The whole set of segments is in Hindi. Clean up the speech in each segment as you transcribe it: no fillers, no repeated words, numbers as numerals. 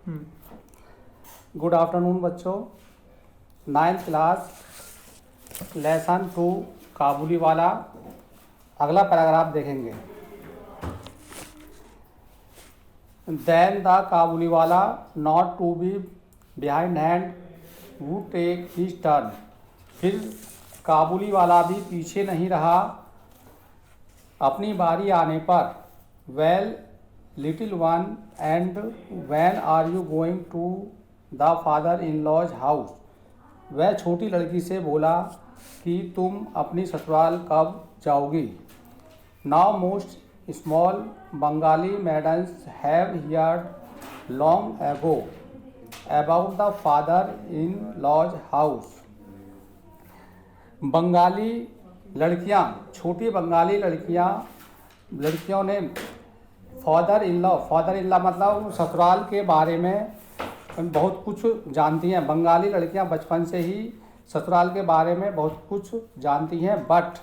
गुड आफ्टरनून बच्चों। 9th क्लास लेसन 2 काबुली वाला। अगला पैराग्राफ देखेंगे। Then the Kabuliwala not to be behind hand would take his turn. फिर काबुली वाला भी पीछे नहीं रहा अपनी बारी आने पर। Well little one and when are you going to the father in law's house. वह छोटी लड़की से बोला कि तुम अपनी ससुराल कब जाओगी। Now most small Bengali maidens have heard long ago about the father in law's house. Bengali लड़कियां, छोटी बंगाली लड़कियों ने फादर इन लॉ मतलब ससुराल के बारे में बहुत कुछ जानती हैं। बंगाली लड़कियां बचपन से ही ससुराल के बारे में बहुत कुछ जानती हैं। But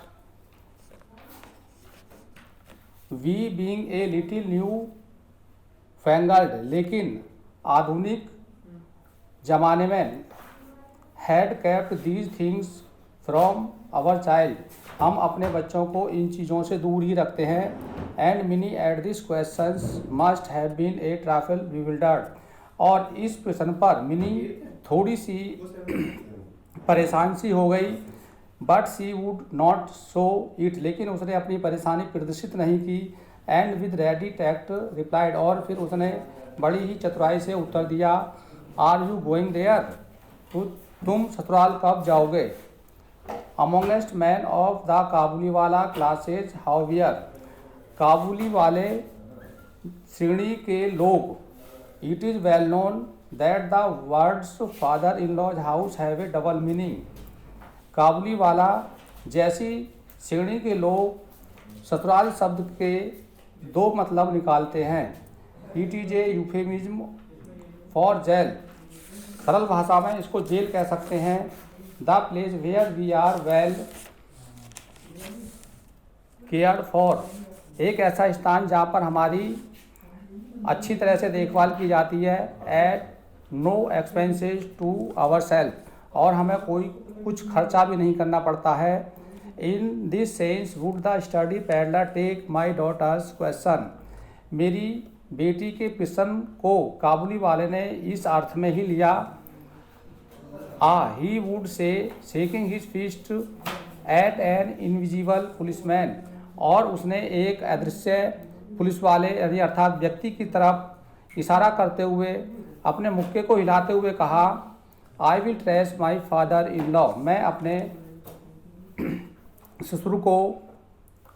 we being a little newfangled, लेकिन आधुनिक जमाने में had kept these things from our child, हम अपने बच्चों को इन चीज़ों से दूर ही रखते हैं। And Mini at this questions must have been a trifle bewildered, और इस प्रश्न पर मिनी थोड़ी सी परेशान सी हो गई। But she would not show it, लेकिन उसने अपनी परेशानी प्रदर्शित नहीं की। And with ready tact replied, और फिर उसने बड़ी ही चतुराई से उत्तर दिया, आर यू गोइंग देयर, तुम ससुराल कब जाओगे। Amongst man of the Kabuliwala classes however, काबुली वाले श्रेणी के लोग, it is well known that the words father in law's house have a double meaning. काबुली वाला जैसी श्रेणी के लोग ससुराल शब्द के दो मतलब निकालते हैं। It is a euphemism for jail, सरल भाषा में इसको जेल कह सकते हैं। The place where we are well cared for, एक ऐसा स्थान जहाँ पर हमारी अच्छी तरह से देखभाल की जाती है। At no expenses to our self, और हमें कोई कुछ खर्चा भी नहीं करना पड़ता है। In this sense would the sturdy peddler take my daughter's question, मेरी बेटी के प्रश्न को काबुली वाले ने इस अर्थ में ही लिया। He would say shaking his fist at an invisible policeman, और उसने एक अदृश्य पुलिस वाले अर्थात व्यक्ति की तरफ इशारा करते हुए अपने मुक्के को हिलाते हुए कहा, I will thrash my father in law, मैं अपने ससुर को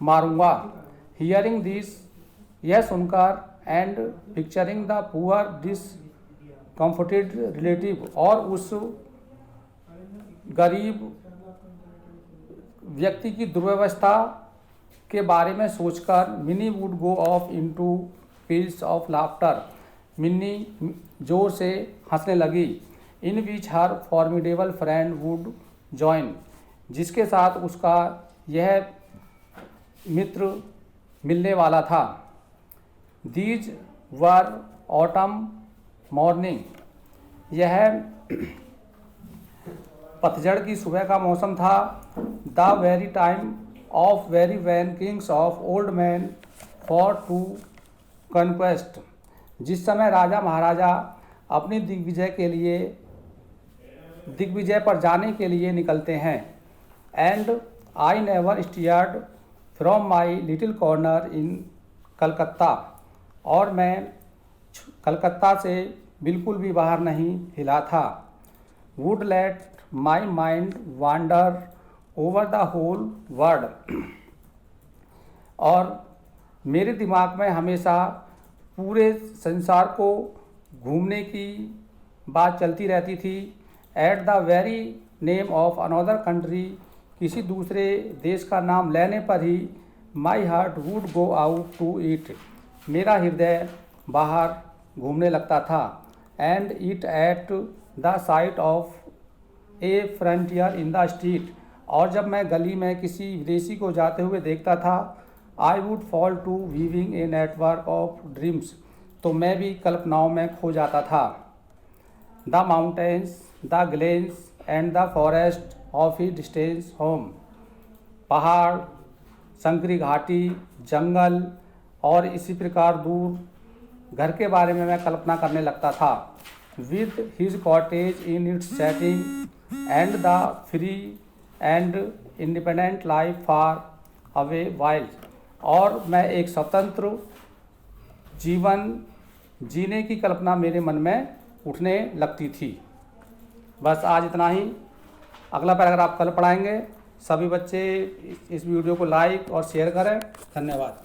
मारूंगा। हियरिंग दिस, यह सुनकर, and picturing the poor discomforted relative, और उस गरीब व्यक्ति की दुर्व्यवस्था के बारे में सोचकर, Mini would go off into peals of laughter, Minni जोर से हंसने लगी। In which her formidable friend would join, जिसके साथ उसका यह मित्र मिलने वाला था। दीज वर ऑटम मॉर्निंग, यह पतझड़ की सुबह का मौसम था। The very time of very when kings of old man for to conquest, जिस समय राजा महाराजा अपनी दिग्विजय पर जाने के लिए निकलते हैं। And I never stirred from my little corner in Calcutta, और मैं कलकत्ता से बिल्कुल भी बाहर नहीं हिला था। Would let my mind wander over the whole world, और मेरे दिमाग में हमेशा पूरे संसार को घूमने की बात चलती रहती थी। At the very name of another country, किसी दूसरे देश का नाम लेने पर ही my heart would go out to it, मेरा हृदय बाहर घूमने लगता था। And it at the sight of a frontier in the street, और जब मैं गली में किसी विदेशी को जाते हुए देखता था, I would fall to weaving a network of dreams, तो मैं भी कल्पनाओं में खो जाता था। The mountains, the glens and the forest of his distant home. पहाड़, संकरी घाटी, जंगल और इसी प्रकार दूर घर के बारे में मैं कल्पना करने लगता था। With his cottage in its setting and the free and independent life far away wild. और मैं एक स्वतंत्र जीवन जीने की कल्पना मेरे मन में उठने लगती थी। बस आज इतना ही। अगला पैराग्राफ कल पढ़ाएंगे। सभी बच्चे इस वीडियो को लाइक और शेयर करें। धन्यवाद।